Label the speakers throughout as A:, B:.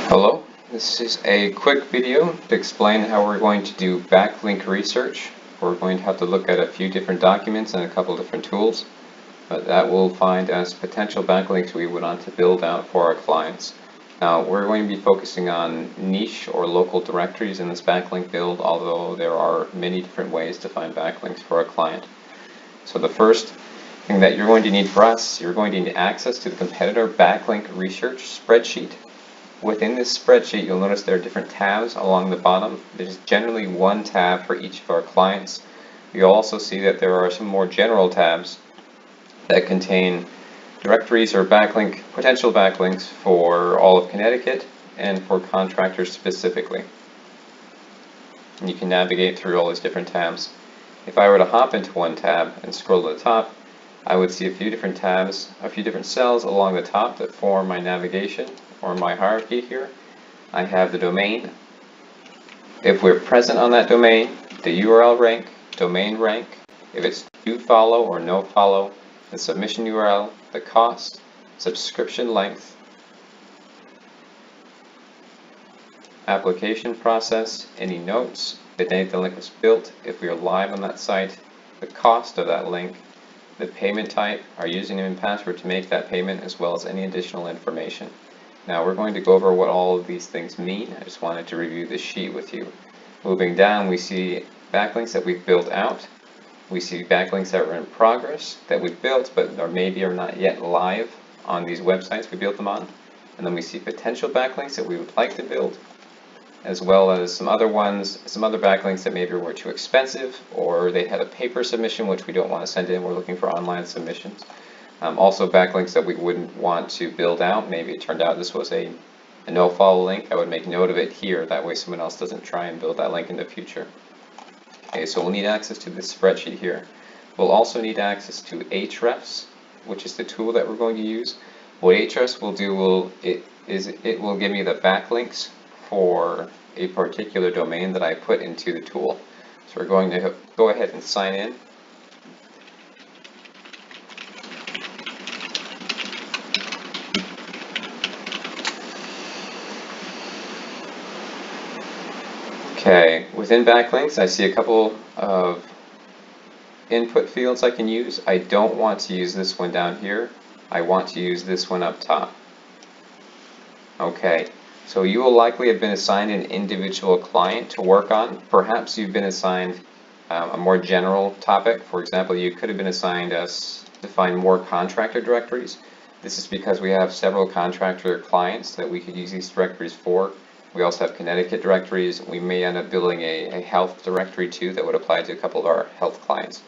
A: Hello, this is a quick video to explain how we're going to do backlink research. We're going to have to look at a few different documents and a couple different tools, but that will find us potential backlinks we would want to build out for our clients. Now, we're going to be focusing on niche or local directories in this backlink build, although there are many different ways to find backlinks for a client. So the first thing that you're going to need for us, you're going to need access to the competitor backlink research spreadsheet. Within this spreadsheet, you'll notice there are different tabs along the bottom. There's generally one tab for each of our clients. You'll also see that there are some more general tabs that contain directories or potential backlinks for all of Connecticut and for contractors specifically. And you can navigate through all these different tabs. If I were to hop into one tab and scroll to the top, I would see a few different tabs, a few different cells along the top that form my navigation or my hierarchy here. I have the domain. If we're present on that domain, the URL rank, domain rank, if it's do follow or no follow, the submission URL, the cost, subscription length, application process, any notes, the date the link was built, if we are live on that site, the cost of that link, the payment type, our username and password to make that payment, as well as any additional information. Now we're going to go over what all of these things mean. I just wanted to review this sheet with you. Moving down, we see backlinks that we've built out. We see backlinks that are in progress, that we've built, but maybe are not yet live on these websites we built them on. And then we see potential backlinks that we would like to build, as well as some other backlinks that maybe were too expensive, or they had a paper submission which we don't want to send in. We're looking for online submissions. Also backlinks that we wouldn't want to build out. Maybe it turned out this was a no-follow link. I would make note of it here. That way someone else doesn't try and build that link in the future. Okay, so we'll need access to this spreadsheet here. We'll also need access to Ahrefs, which is the tool that we're going to use. What Ahrefs will do it will give me the backlinks for a particular domain that I put into the tool. So we're going to go ahead and sign in. Okay, within backlinks I see a couple of input fields I can use. I don't want to use this one down here. I want to use this one up top. Okay, so you will likely have been assigned an individual client to work on. Perhaps you've been assigned a more general topic. For example, you could have been assigned us to find more contractor directories. This is because we have several contractor clients that we could use these directories for. We also have Connecticut directories. We may end up building a health directory too that would apply to a couple of our health clients.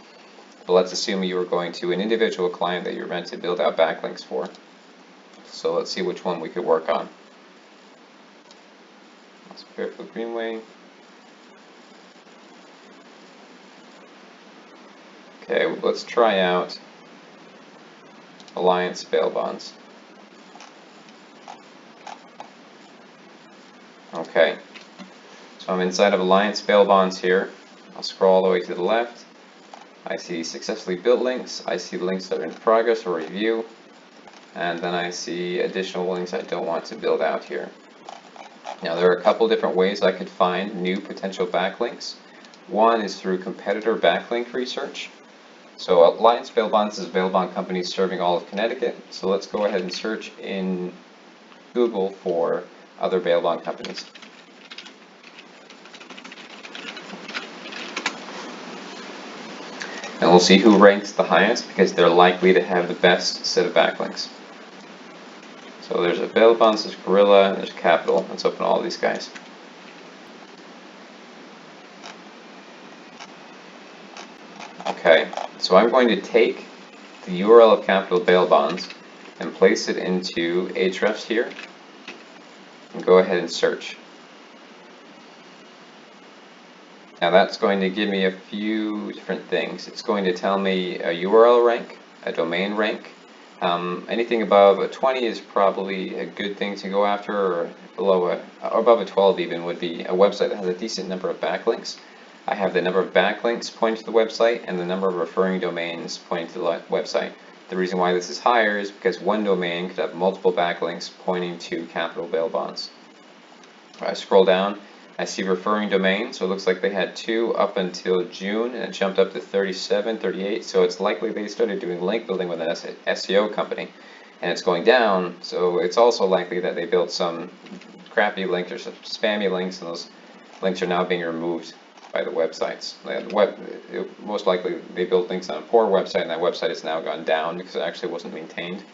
A: But let's assume you were going to an individual client that you're meant to build out backlinks for. So let's see which one we could work on. Let's prepare for Greenway. Okay, let's try out Alliance bail bonds. Okay, so I'm inside of Alliance bail bonds here. I'll scroll all the way to the left. I see successfully built links. I see links that are in progress or review. And then I see additional links I don't want to build out here. Now there are a couple different ways I could find new potential backlinks. One is through competitor backlink research. So Alliance bail bonds is a bail bond company serving all of Connecticut. So let's go ahead and search in Google for other bail bond companies. And we'll see who ranks the highest because they're likely to have the best set of backlinks. So there's a bail bonds, there's Gorilla, and there's Capital. Let's open all these guys. Okay, so I'm going to take the URL of Capital bail bonds and place it into Ahrefs here. And go ahead and search. Now that's going to give me a few different things. It's going to tell me a URL rank, a domain rank. Anything above a 20 is probably a good thing to go after, or above a 12 even would be a website that has a decent number of backlinks. I have the number of backlinks pointing to the website and the number of referring domains pointing to the website. The reason why this is higher is because one domain could have multiple backlinks pointing to capital bail bonds. If I scroll down, I see referring domains, so it looks like they had 2 up until June, and it jumped up to 37, 38, so it's likely they started doing link building with an SEO company, and it's going down, so it's also likely that they built some crappy links or some spammy links, and those links are now being removed by the websites. Most likely they built links on a poor website, and that website has now gone down because it actually wasn't maintained.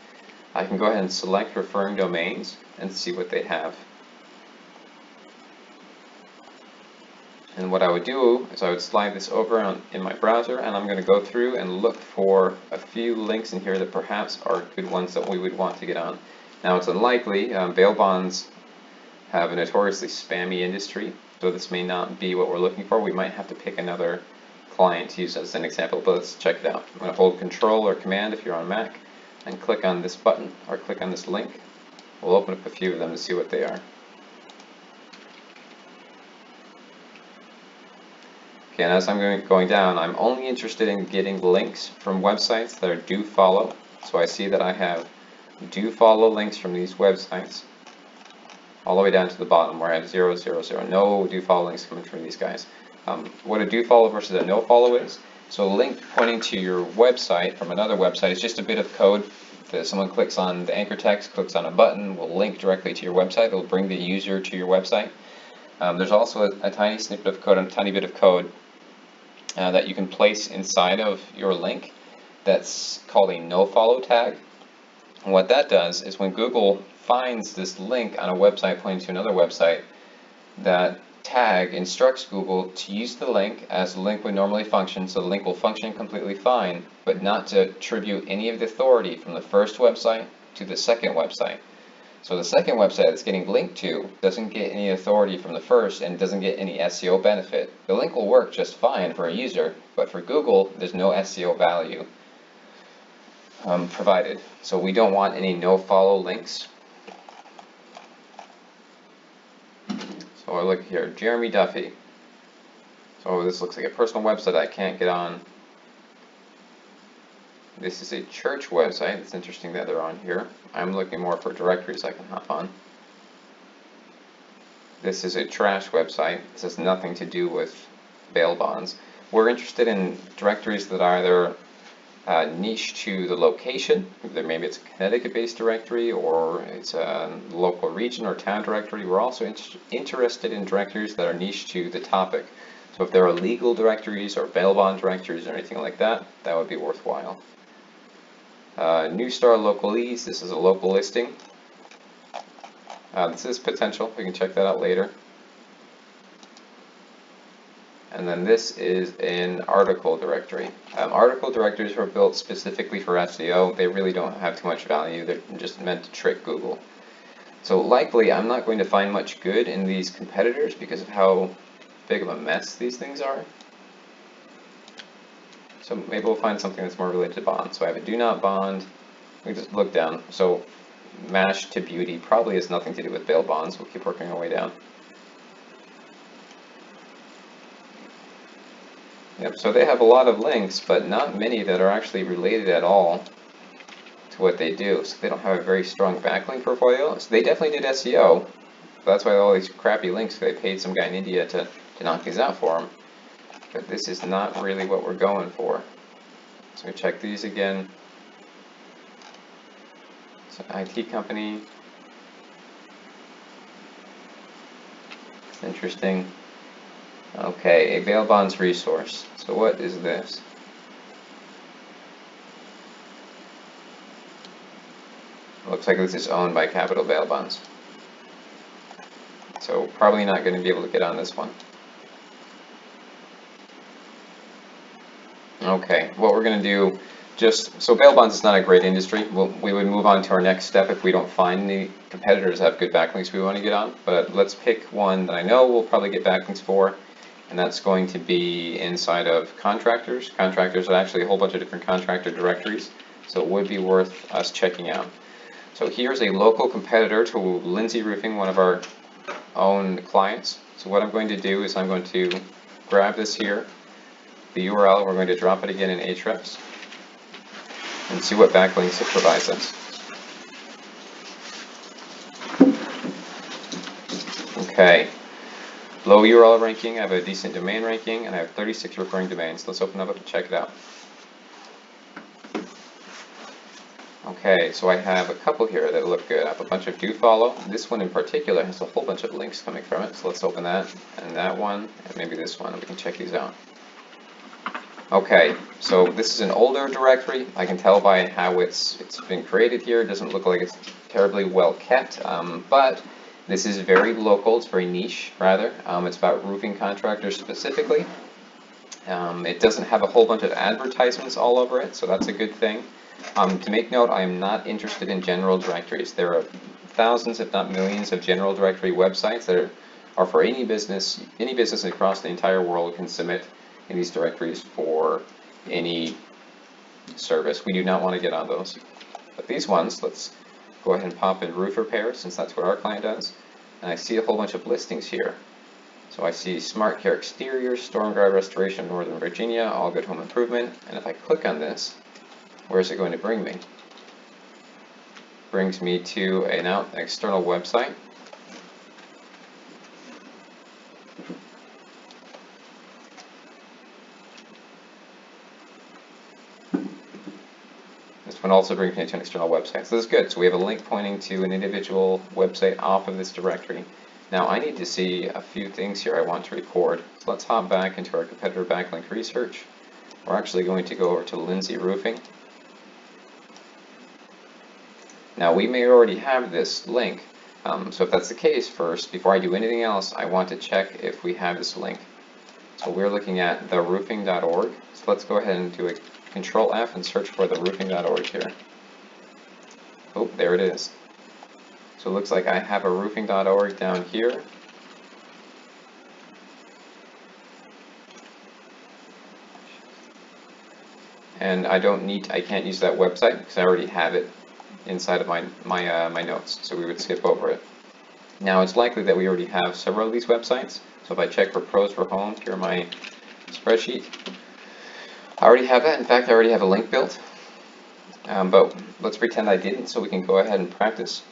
A: I can go ahead and select referring domains and see what they have. And what I would do is I would slide this over in my browser, and I'm going to go through and look for a few links in here that perhaps are good ones that we would want to get on. Now it's unlikely. Bail bonds have a notoriously spammy industry, so this may not be what we're looking for. We might have to pick another client to use as an example, but let's check it out. I'm going to hold Control or Command if you're on Mac and click on this button or click on this link. We'll open up a few of them to see what they are. Okay, and as I'm going down, I'm only interested in getting links from websites that are do follow. So I see that I have do follow links from these websites all the way down to the bottom where I have 0, 0, 0. No do follow links coming from these guys. What a do follow versus a no follow is. So a link pointing to your website from another website is just a bit of code. If someone clicks on the anchor text, clicks on a button, will link directly to your website. It will bring the user to your website. There's also a tiny snippet of code, a tiny bit of code that you can place inside of your link that's called a nofollow tag. And what that does is when Google finds this link on a website pointing to another website, that tag instructs Google to use the link as the link would normally function, so the link will function completely fine, but not to attribute any of the authority from the first website to the second website. So the second website that's getting linked to doesn't get any authority from the first and doesn't get any SEO benefit. The link will work just fine for a user, but for Google, there's no SEO value provided. So we don't want any no-follow links. So I look here, Jeremy Duffy. So this looks like a personal website I can't get on. This is a church website. It's interesting that they're on here. I'm looking more for directories I can hop on. This is a trash website. This has nothing to do with bail bonds. We're interested in directories that are either niche to the location. Maybe it's a Connecticut-based directory, or it's a local region or town directory. We're also interested in directories that are niche to the topic. So if there are legal directories or bail bond directories or anything like that, that would be worthwhile. New Star Localese, this is a local listing. This is potential, we can check that out later. And then this is an article directory. Article directories are built specifically for SEO. They really don't have too much value, they're just meant to trick Google. So likely I'm not going to find much good in these competitors because of how big of a mess these things are. So maybe we'll find something that's more related to bonds. So I have a do not bond. We just look down. So mash to beauty probably has nothing to do with bail bonds. We'll keep working our way down. Yep, so they have a lot of links, but not many that are actually related at all to what they do. So they don't have a very strong backlink portfolio. So they definitely did SEO. That's why all these crappy links, they paid some guy in India to knock these out for them. But this is not really what we're going for. So we check these again. It's an IT company. It's interesting. Okay, a bail bonds resource. So what is this? Looks like this is owned by Capital Bail Bonds. So probably not going to be able to get on this one. Okay, what we're going to do, so bail bonds is not a great industry. We would move on to our next step if we don't find any competitors that have good backlinks we want to get on. But let's pick one that I know we'll probably get backlinks for, and that's going to be inside of contractors. Contractors are actually a whole bunch of different contractor directories, so it would be worth us checking out. So here's a local competitor to Lindsay Roofing, one of our own clients. So what I'm going to do is I'm going to grab this here, the URL, we're going to drop it again in Ahrefs and see what backlinks it provides us. Okay, low URL ranking, I have a decent domain ranking, and I have 36 recurring domains. Let's open up and check it out. Okay, so I have a couple here that look good. I have a bunch of do follow. This one in particular has a whole bunch of links coming from it, so let's open that, and that one, and maybe this one, and we can check these out. Okay, so this is an older directory. I can tell by how it's been created here. It doesn't look like it's terribly well kept, but this is very local. It's very niche, rather. It's about roofing contractors specifically. It doesn't have a whole bunch of advertisements all over it, so that's a good thing. To make note, I am not interested in general directories. There are thousands, if not millions, of general directory websites that are for any business across the entire world can submit in these directories for any service. We do not want to get on those. But these ones, let's go ahead and pop in roof repair, since that's what our client does. And I see a whole bunch of listings here. So I see Smart Care Exterior, Storm Guard Restoration, Northern Virginia, All Good Home Improvement. And if I click on this, where is it going to bring me? Brings me to an external website. This one also brings me to an external website. So this is good. So we have a link pointing to an individual website off of this directory. Now I need to see a few things here I want to record. So let's hop back into our competitor Backlink research. We're actually going to go over to Lindsay Roofing. Now we may already have this link, so if that's the case, first, before I do anything else, I want to check if we have this link. So we're looking at theroofing.org, so let's go ahead and do a Control F and search for theroofing.org here. Oh, there it is. So it looks like I have a roofing.org down here. And I can't use that website because I already have it inside of my notes, so we would skip over it. Now it's likely that we already have several of these websites, so if I check for pros for home, here in my spreadsheet, I already have that. In fact, I already have a link built, but let's pretend I didn't, so we can go ahead and practice.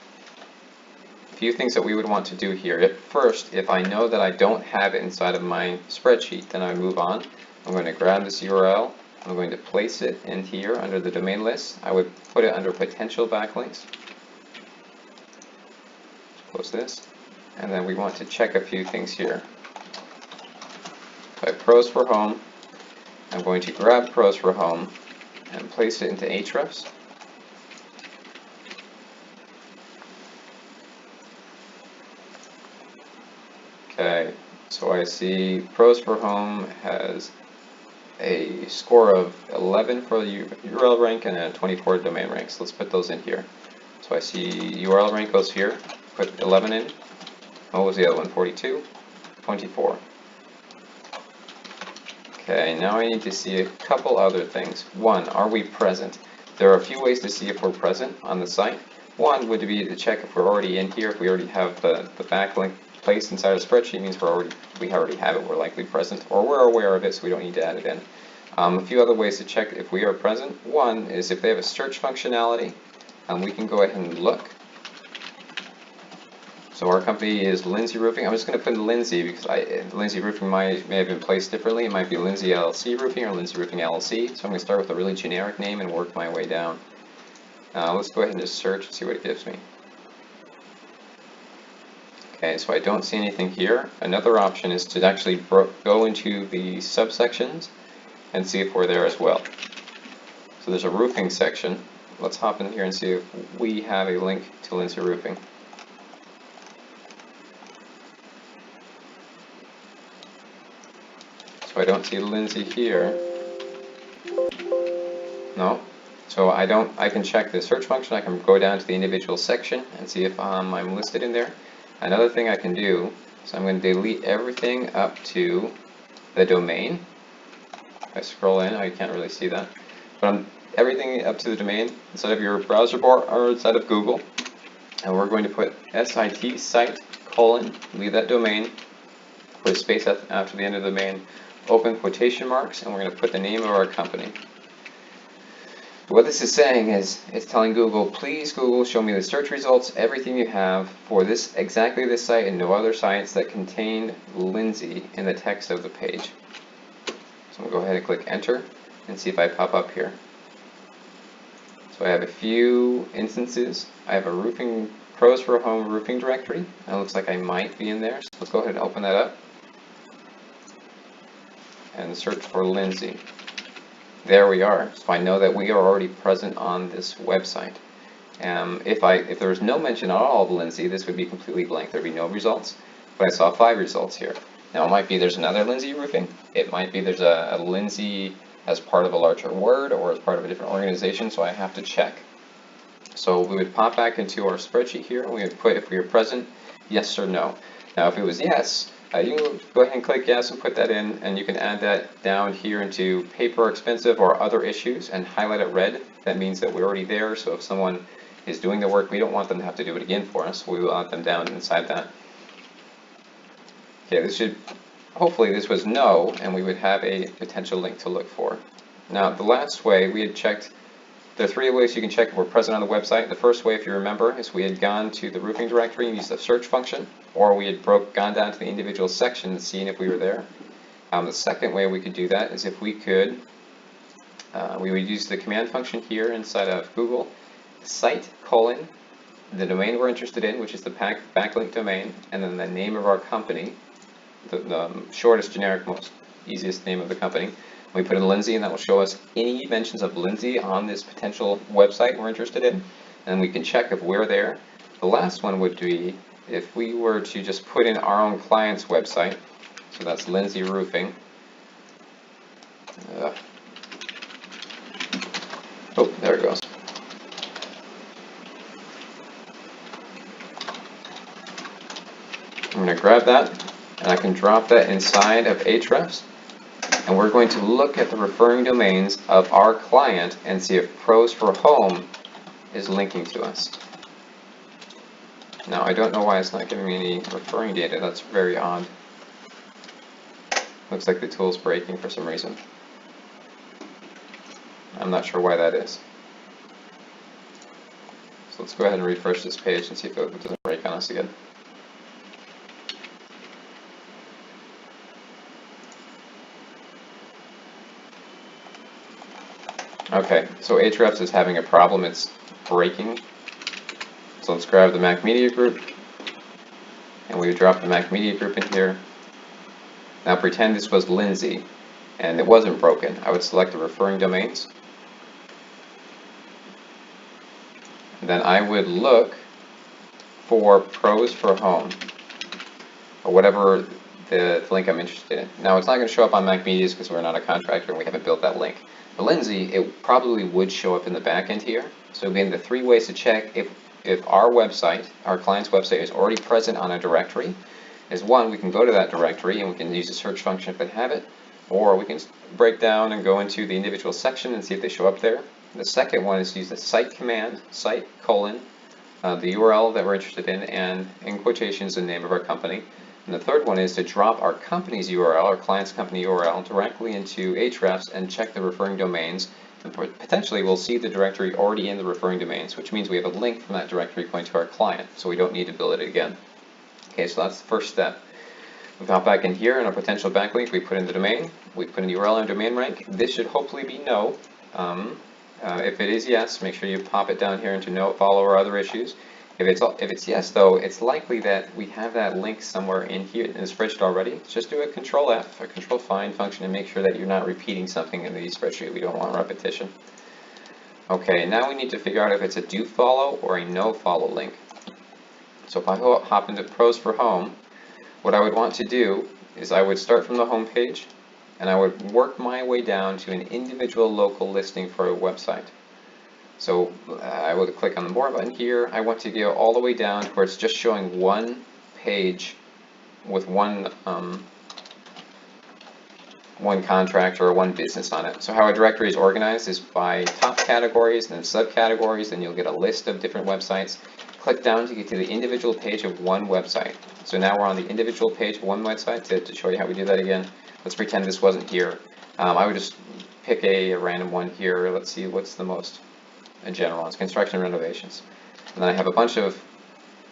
A: A few things that we would want to do here. First, if I know that I don't have it inside of my spreadsheet, then I move on. I'm going to grab this URL. I'm going to place it in here under the domain list. I would put it under potential backlinks. Close this. And then we want to check a few things here. By pros for home, I'm going to grab pros for home and place it into Ahrefs. Okay, so I see pros for home has a score of 11 for the URL rank and a 24 domain rank. So let's put those in here. So I see URL rank goes here, put 11 in. What was the other one? 42, 24. Okay, now I need to see a couple other things. One, are we present? There are a few ways to see if we're present on the site. One would be to check if we're already in here. If we already have the backlink placed inside a spreadsheet, means we already have it, we're likely present, or we're aware of it, so we don't need to add it in. A few other ways to check if we are present. One is if they have a search functionality, we can go ahead and look. So our company is Lindsay Roofing. I'm just going to put Lindsay because Lindsay Roofing may have been placed differently. It might be Lindsay LLC Roofing or Lindsay Roofing LLC. So I'm going to start with a really generic name and work my way down. Let's go ahead and just search and see what it gives me. Okay, so I don't see anything here. Another option is to actually go into the subsections and see if we're there as well. So there's a roofing section. Let's hop in here and see if we have a link to Lindsay Roofing. So I don't see Lindsay here. No. So I can check the search function. I can go down to the individual section and see if I'm listed in there. Another thing I can do is I'm going to delete everything up to the domain. If I scroll in, I can't really see that. But everything up to the domain inside of your browser bar or inside of Google. And we're going to put site, leave that domain, put a space after the end of the domain, open quotation marks, and we're going to put the name of our company. What this is saying is, it's telling Google, please Google, show me the search results, everything you have for this, exactly this site and no other sites that contain Lindsay in the text of the page. So I'm going to go ahead and click enter and see if I pop up here. So I have a few instances. I have a roofing, pros for home roofing directory. It looks like I might be in there. So let's go ahead and open that up and search for Lindsay. There we are. So I know that we are already present on this website. If there was no mention at all of Lindsay, this would be completely blank. There'd be no results. But I saw 5 results here. Now it might be there's another Lindsay roofing. It might be there's a Lindsay as part of a larger word or as part of a different organization, so I have to check. So we would pop back into our spreadsheet here and we would put if we were present, yes or no. Now if it was yes, you can go ahead and click yes and put that in, and you can add that down here into paper expensive or other issues and highlight it red. That means that we're already there, so if someone is doing the work, we don't want them to have to do it again for us. We want them down inside that. Okay, this should, hopefully this was no, and we would have a potential link to look for. Now the last way we had checked, there are 3 ways you can check if we're present on the website. The first way, if you remember, is we had gone to the roofing directory and used the search function, or we had gone down to the individual section and seen if we were there. The second way we could do that is if we could, we would use the command function here inside of Google, site : the domain we're interested in, which is the backlink domain, and then the name of our company, the shortest, generic, most easiest name of the company. We put in Lindsay, and that will show us any mentions of Lindsay on this potential website we're interested in, and we can check if we're there. The last one would be if we were to just put in our own client's website, so that's Lindsay Roofing. Oh, there it goes. I'm going to grab that, and I can drop that inside of Ahrefs. And we're going to look at the referring domains of our client and see if pros for home is linking to us. Now I don't know why it's not giving me any referring data. That's very odd. Looks like the tool's breaking for some reason. I'm not sure why that is. So let's go ahead and refresh this page and see if it doesn't break on us again. Okay, so Ahrefs is having a problem, it's breaking. So let's grab the Mac Media Group, and we drop the Mac Media Group in here. Now pretend this was Lindsay, and it wasn't broken. I would select the referring domains. And then I would look for pros for home, or whatever the link I'm interested in. Now it's not going to show up on Mac Media's because we're not a contractor and we haven't built that link. For Lindsay, it probably would show up in the back end here. So again, the 3 ways to check if our website, our client's website, is already present on a directory is 1, we can go to that directory and we can use the search function if they have it, or we can break down and go into the individual section and see if they show up there. The second one is to use the site command, site : the URL that we're interested in, and in quotations the name of our company. And the third one is to drop our company's URL, our client's company URL, directly into Ahrefs and check the referring domains. And potentially we'll see the directory already in the referring domains, which means we have a link from that directory going to our client, so we don't need to build it again. Okay, so that's the first step. We hop back in here in our potential backlink, we put in the domain, we put in the URL and domain rank. This should hopefully be no. If it is yes, make sure you pop it down here into no, follow, or other issues. If it's yes, though, it's likely that we have that link somewhere in here in the spreadsheet already. Just do a Control F, a Control Find function, and make sure that you're not repeating something in the spreadsheet. We don't want repetition. Okay, now we need to figure out if it's a do follow or a no follow link. So if I hop into pros for home, what I would want to do is I would start from the home page, and I would work my way down to an individual local listing for a website. So I would click on the More button here. I want to go all the way down to where it's just showing one page with one contract or one business on it. So how a directory is organized is by top categories and then subcategories, and you'll get a list of different websites. Click down to get to the individual page of one website. So now we're on the individual page of one website. To show you how we do that again, let's pretend this wasn't here. I would just pick a random one here. Let's see what's the most general ones, construction renovations. And then I have a bunch of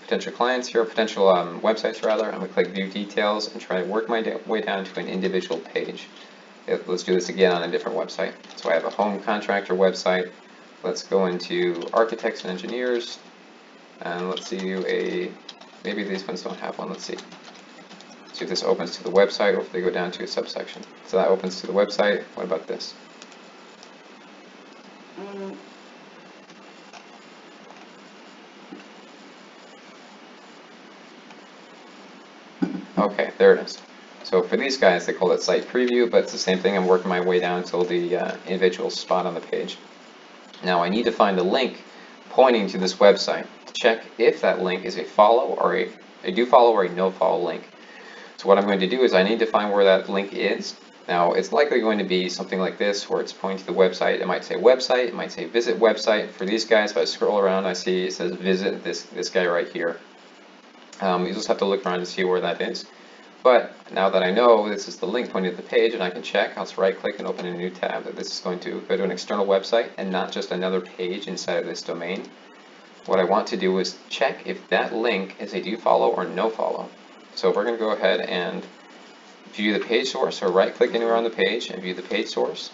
A: potential clients here, potential websites rather. I'm going to click View Details and try to work my way down to an individual page. Let's do this again on a different website. So I have a home contractor website. Let's go into Architects and Engineers, and let's see maybe these ones don't have one. Let's see. See if this opens to the website or if they go down to a subsection. So that opens to the website. What about this? Okay, there it is. So for these guys, they call it Site Preview, but it's the same thing. I'm working my way down until the individual spot on the page. Now I need to find a link pointing to this website to check if that link is a follow or a do follow or a no follow link. So what I'm going to do is I need to find where that link is. Now it's likely going to be something like this where it's pointing to the website. It might say website, it might say visit website. For these guys, if I scroll around, I see it says visit this guy right here. You just have to look around to see where that is. But now that I know this is the link pointing to the page and I can check, I'll just right click and open a new tab that this is going to go to an external website and not just another page inside of this domain. What I want to do is check if that link is a do follow or no follow. So we're going to go ahead and view the page source, so right click anywhere on the page and view the page source.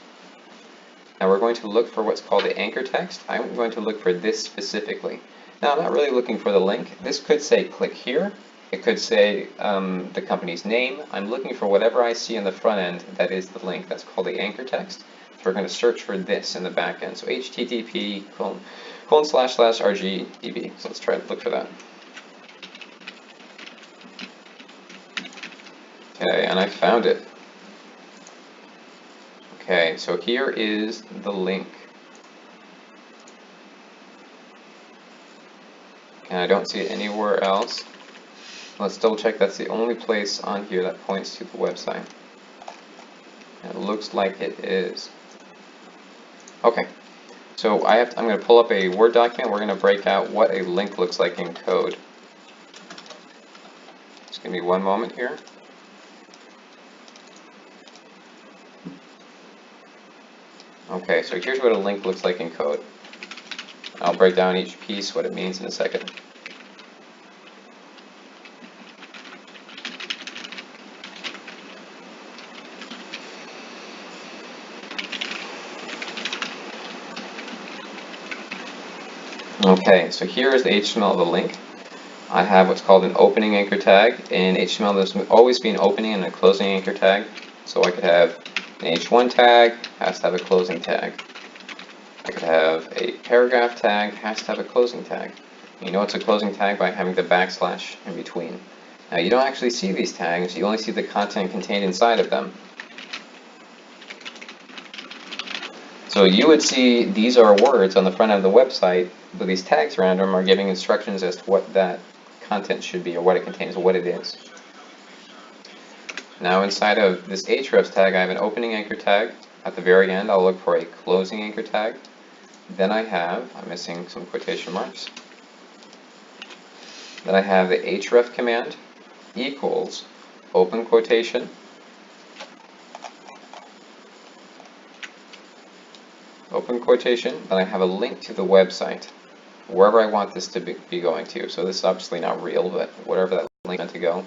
A: Now we're going to look for what's called the anchor text. I'm going to look for this specifically. Now I'm not really looking for the link. This could say click here. It could say the company's name. I'm looking for whatever I see on the front end that is the link. That's called the anchor text. So we're going to search for this in the back end. So http://rgdb. So let's try to look for that. Okay, and I found it. Okay, so here is the link. And I don't see it anywhere else. Let's double check that's the only place on here that points to the website. And it looks like it is. Okay, so I'm going to pull up a Word document. We're going to break out what a link looks like in code. Just give me one moment here. Okay, so here's what a link looks like in code. I'll break down each piece, what it means in a second. Okay, so here is the HTML of the link. I have what's called an opening anchor tag. In HTML, there's always be an opening and a closing anchor tag. So I could have an H1 tag, has to have a closing tag. I could have a paragraph tag, has to have a closing tag. You know it's a closing tag by having the backslash in between. Now you don't actually see these tags, you only see the content contained inside of them. So you would see these are words on the front end of the website, but these tags around them are giving instructions as to what that content should be, or what it contains, or what it is. Now inside of this hrefs tag, I have an opening anchor tag. At the very end, I'll look for a closing anchor tag. Then I'm missing some quotation marks. Then I have the href command equals open quotation, open quotation, then I have a link to the website, wherever I want this to be going to. So this is obviously not real, but wherever that link is meant to go.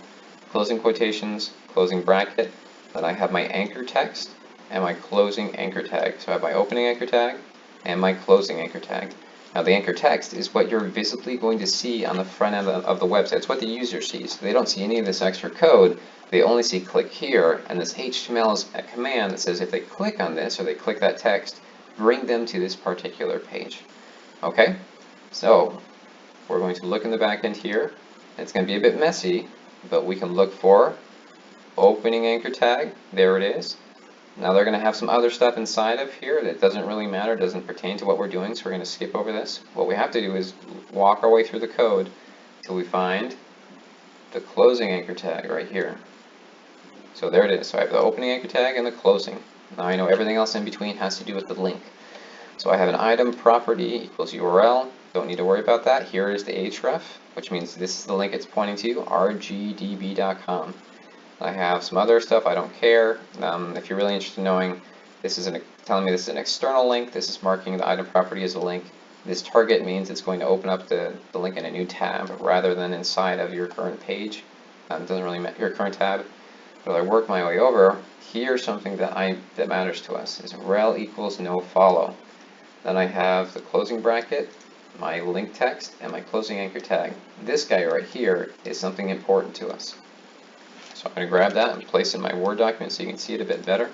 A: Closing quotations, closing bracket, then I have my anchor text and my closing anchor tag. So I have my opening anchor tag and my closing anchor tag. Now the anchor text is what you're visibly going to see on the front end of the website. It's what the user sees. They don't see any of this extra code. They only see click here, and this HTML is a command that says if they click on this or they click that text, bring them to this particular page. Okay, so we're going to look in the back end here. It's going to be a bit messy, but we can look for opening anchor tag. There it is. Now they're going to have some other stuff inside of here that doesn't really matter, doesn't pertain to what we're doing, so we're going to skip over this. What we have to do is walk our way through the code until we find the closing anchor tag right here. So there it is. So I have the opening anchor tag and the closing. Now I know everything else in between has to do with the link. So I have an item property equals URL. Don't need to worry about that. Here is the href, which means this is the link it's pointing to, rgdb.com. I have some other stuff, I don't care. If you're really interested in knowing, this is a telling me this is an external link. This is marking the item property as a link. This target means it's going to open up the link in a new tab rather than inside of your current page. It doesn't really matter your current tab. But I work my way over. Here's something that matters to us is rel equals no follow. Then I have the closing bracket, my link text, and my closing anchor tag. This guy right here is something important to us. So I'm going to grab that and place it in my Word document so you can see it a bit better.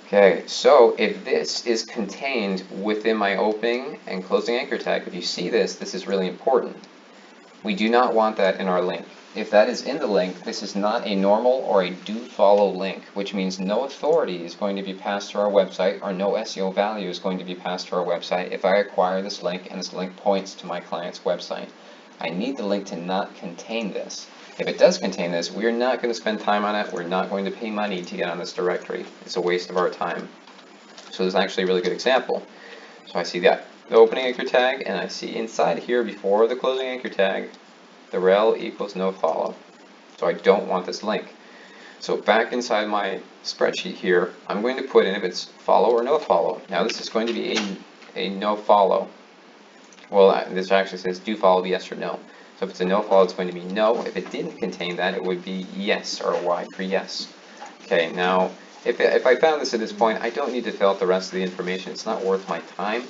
A: Okay, so if this is contained within my opening and closing anchor tag, if you see this, this is really important. We do not want that in our link. If that is in the link, this is not a normal or a do follow link, which means no authority is going to be passed to our website or no SEO value is going to be passed to our website if I acquire this link and this link points to my client's website. I need the link to not contain this. If it does contain this, we're not going to spend time on it. We're not going to pay money to get on this directory. It's a waste of our time. So this is actually a really good example. So I see the opening anchor tag, and I see inside here before the closing anchor tag, the rel equals no follow. So I don't want this link. So back inside my spreadsheet here, I'm going to put in if it's follow or no follow. Now this is going to be a no follow. Well, this actually says do follow yes or no. So if it's a no follow, it's going to be no. If it didn't contain that, it would be yes, or Y for yes. Okay, now if I found this at this point, I don't need to fill out the rest of the information. It's not worth my time.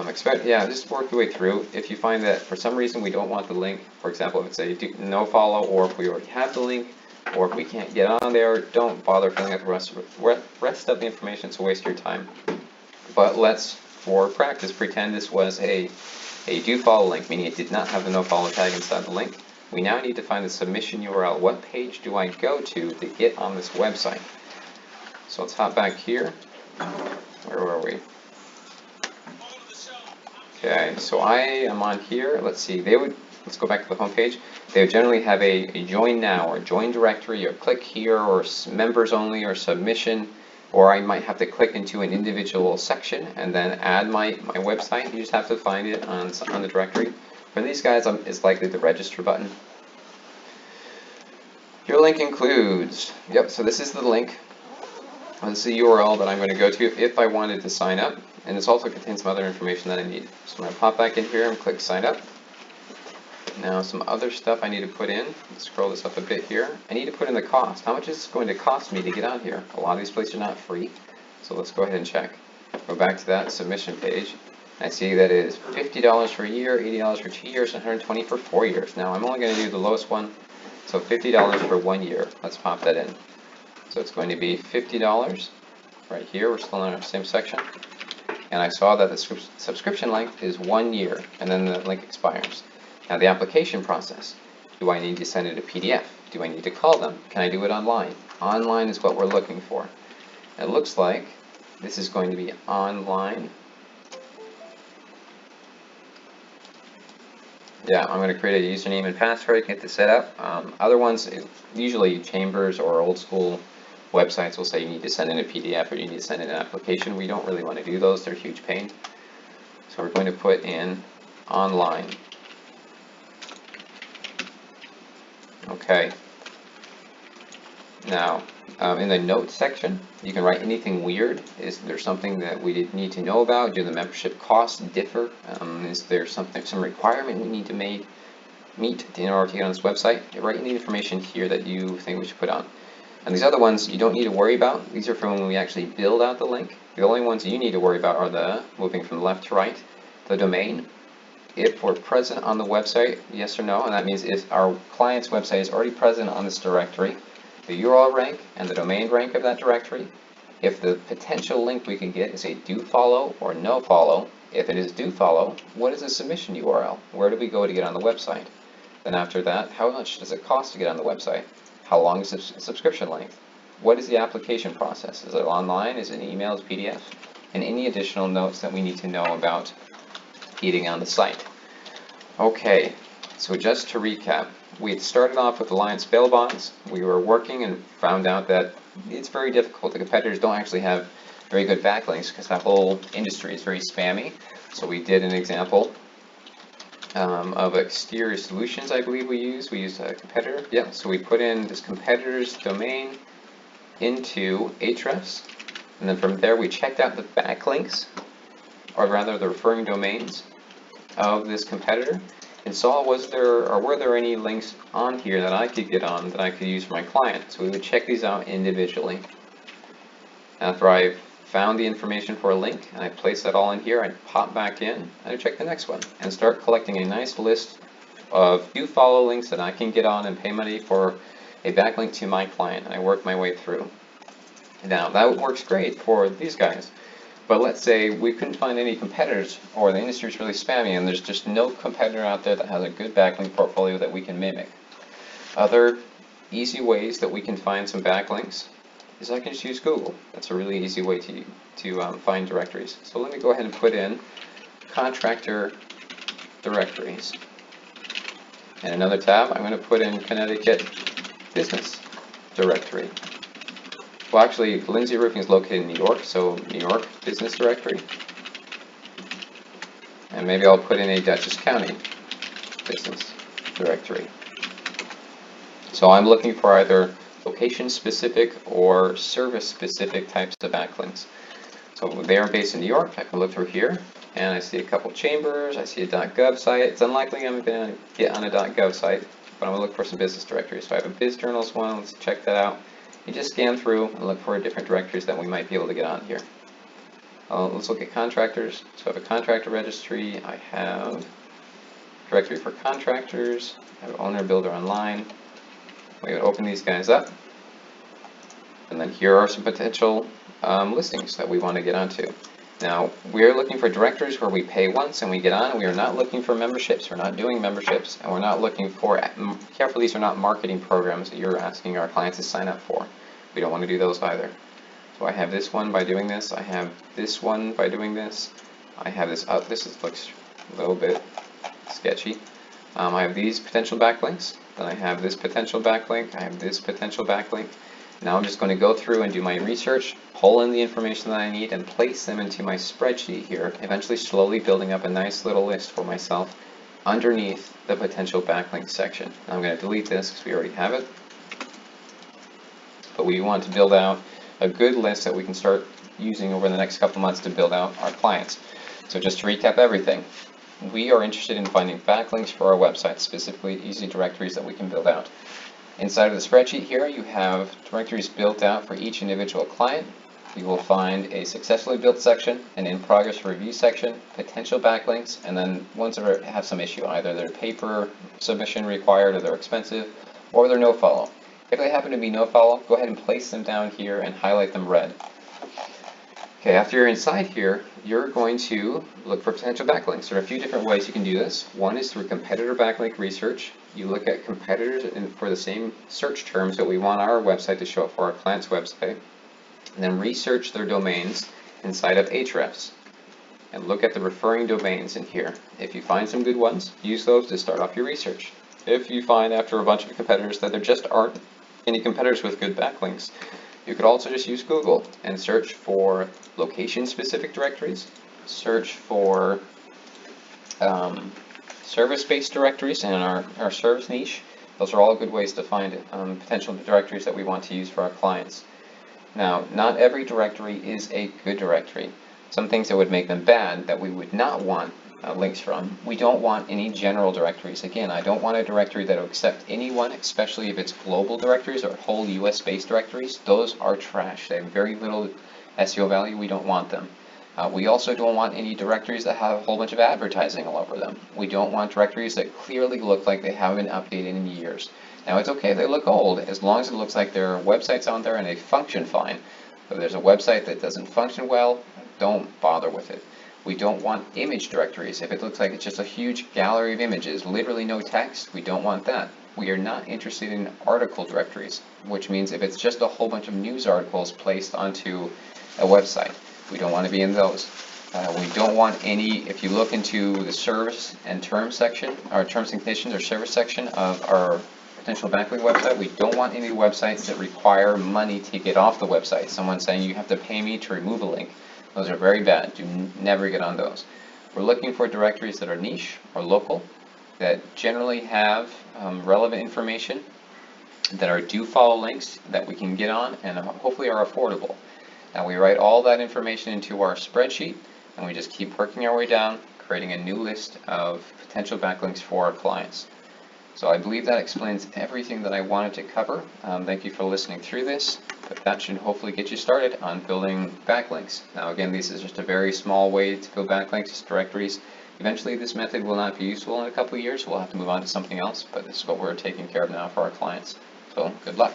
A: Just work your way through. If you find that for some reason we don't want the link, for example, if it's a no follow, or if we already have the link, or if we can't get on there, don't bother filling out the rest of the information. It's a waste of your time. But let's, for practice, pretend this was a do follow link, meaning it did not have the no follow tag inside the link. We now need to find the submission URL. What page do I go to get on this website? So let's hop back here. Where were we? Okay, so I am on here. Let's see, let's go back to the home page. They would generally have a join now or join directory or click here or members only or submission, or I might have to click into an individual section and then add my website. You just have to find it on the directory. For these guys, it's likely the register button. Your link includes, yep, so this is the link. This is the URL that I'm going to go to if I wanted to sign up, and this also contains some other information that I need. So I'm going to pop back in here and click sign up. Now some other stuff I need to put in. Let's scroll this up a bit here. I need to put in the cost. How much is it going to cost me to get on here? A lot of these places are not free, so let's go ahead and check. Go back to that submission page. I see that it is $50 for a year, $80 for 2 years, and $120 for 4 years. Now I'm only going to do the lowest one, so $50 for 1 year. Let's pop that in. So it's going to be $50 right here. We're still in our same section. And I saw that the subscription length is 1 year, and then the link expires. Now the application process. Do I need to send it a PDF? Do I need to call them? Can I do it online? Online is what we're looking for. It looks like this is going to be online. Yeah, I'm going to create a username and password, get this set up. Other ones, usually Chambers or old school websites will say you need to send in a PDF or you need to send in an application. We don't really want to do those. They're a huge pain. So we're going to put in online. Okay. Now, in the notes section, you can write anything weird. Is there something that we need to know about? Do the membership costs differ? Is there some requirement we need to meet in order to get on this website? Write any information here that you think we should put on. And these other ones you don't need to worry about. These are from when we actually build out the link. The only ones you need to worry about are the moving from left to right, the domain. If we're present on the website, yes or no, and that means if our client's website is already present on this directory, the URL rank and the domain rank of that directory. If the potential link we can get is a do follow or no follow, if it is do follow, what is the submission URL? Where do we go to get on the website? Then after that, how much does it cost to get on the website? How long is the subscription length? What is the application process? Is it online? Is it an email? Is it PDF? And any additional notes that we need to know about getting on the site. Okay, so just to recap, we had started off with Alliance bail bonds. We were working and found out that it's very difficult. The competitors don't actually have very good backlinks because that whole industry is very spammy. So we did an example of Exterior Solutions, I believe we used. We used a competitor. Yeah, so we put in this competitor's domain. into Ahrefs, and then from there we checked out the backlinks, or rather the referring domains of this competitor, and saw were there any links on here that I could get on that I could use for my client. So we would check these out individually. After I found the information for a link and I placed that all in here, I'd pop back in and I'd check the next one and start collecting a nice list of do follow links that I can get on and pay money for a backlink to my client, and I work my way through. Now that works great for these guys, but let's say we couldn't find any competitors, or the industry is really spammy and there's just no competitor out there that has a good backlink portfolio that we can mimic. Other easy ways that we can find some backlinks is I can just use Google. That's a really easy way to find directories. So let me go ahead and put in contractor directories. And another tab, I'm going to put in Connecticut business directory. Well, actually, Lindsay Roofing is located in New York, so New York business directory. And maybe I'll put in a Dutchess County business directory. So I'm looking for either location-specific or service-specific types of backlinks. So they are based in New York. I can look through here, and I see a couple chambers. I see a .gov site. It's unlikely I'm going to get on a .gov site, but I'm going to look for some business directories. So I have a BizJournals one. Let's check that out. You just scan through and look for different directories that we might be able to get on here. Let's look at contractors. So I have a contractor registry. I have directory for contractors. I have owner builder online. We would open these guys up, and then here are some potential listings that we want to get onto. Now, we're looking for directories where we pay once and we get on. We are not looking for memberships. We're not doing memberships, and we're not looking for, careful, these are not marketing programs that you're asking our clients to sign up for. We don't want to do those either. So I have this one by doing this. I have this one by doing this. I have this up. Looks a little bit sketchy. I have these potential backlinks. Then I have this potential backlink. I have this potential backlink. Now I'm just going to go through and do my research, pull in the information that I need, and place them into my spreadsheet here, eventually slowly building up a nice little list for myself underneath the potential backlink section. Now I'm going to delete this because we already have it. But we want to build out a good list that we can start using over the next couple months to build out our clients. So just to recap everything, we are interested in finding backlinks for our website, specifically easy directories that we can build out. Inside of the spreadsheet here, you have directories built out for each individual client. You will find a successfully built section, an in-progress review section, potential backlinks, and then ones that have some issue. Either they're paper submission required, or they're expensive, or they're no-follow. If they happen to be no-follow, go ahead and place them down here and highlight them red. Okay, after you're inside here, you're going to look for potential backlinks. There are a few different ways you can do this. One is through competitor backlink research. You look at competitors for the same search terms that we want our website to show up for our client's website, and then research their domains inside of Ahrefs. And look at the referring domains in here. If you find some good ones, use those to start off your research. If you find after a bunch of competitors that there just aren't any competitors with good backlinks, you could also just use Google and search for location-specific directories, search for service-based directories in our service niche. Those are all good ways to find potential directories that we want to use for our clients. Now, not every directory is a good directory. Some things that would make them bad that we would not want links from. We don't want any general directories. Again, I don't want a directory that will accept anyone, especially if it's global directories or whole US-based directories. Those are trash. They have very little SEO value. We don't want them. We also don't want any directories that have a whole bunch of advertising all over them. We don't want directories that clearly look like they haven't been updated in years. Now, it's okay if they look old, as long as it looks like there are websites on there and they function fine. If there's a website that doesn't function well, don't bother with it. We don't want image directories. If it looks like it's just a huge gallery of images, literally no text, we don't want that. We are not interested in article directories, which means if it's just a whole bunch of news articles placed onto a website, we don't want to be in those. We don't want any, if you look into the service and terms section, or terms and conditions or service section of our potential backlink website, we don't want any websites that require money to get off the website. Someone saying you have to pay me to remove a link. Those are very bad. Do never get on those. We're looking for directories that are niche or local, that generally have relevant information, that are do follow links that we can get on and hopefully are affordable. Now we write all that information into our spreadsheet and we just keep working our way down, creating a new list of potential backlinks for our clients. So I believe that explains everything that I wanted to cover. Thank you for listening through this, but that should hopefully get you started on building backlinks. Now again, this is just a very small way to build backlinks to directories. Eventually this method will not be useful in a couple of years. We'll have to move on to something else, but this is what we're taking care of now for our clients. So good luck.